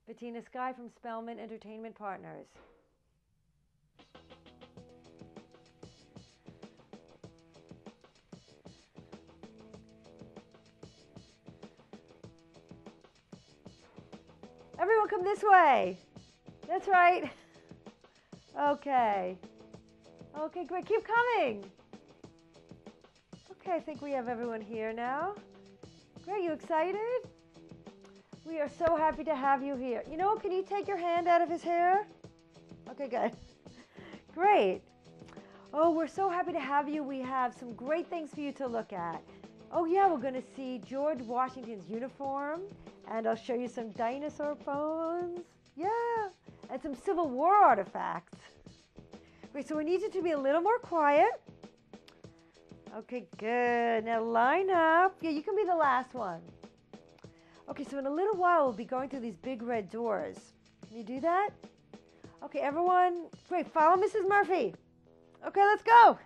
Bettina Sky from Spellman Entertainment Partners. Everyone come this way. That's right. Okay. Okay, great. Keep coming. Okay, I think we have everyone here now. Great, you excited? We are so happy to have you here. You know, can you take your hand out of his hair? Okay, good. Great. Oh, we're so happy to have you. We have some great things for you to look at. Oh yeah, we're going to see George Washington's uniform, and I'll show you some dinosaur bones. Yeah, and some Civil War artifacts. Great, so we need you to be a little more quiet. Okay, good. Now line up. Yeah, you can be the last one. Okay, so in a little while we'll be going through these big red doors. Can you do that? Okay, everyone, great. Follow Mrs. Murphy. Okay, let's go.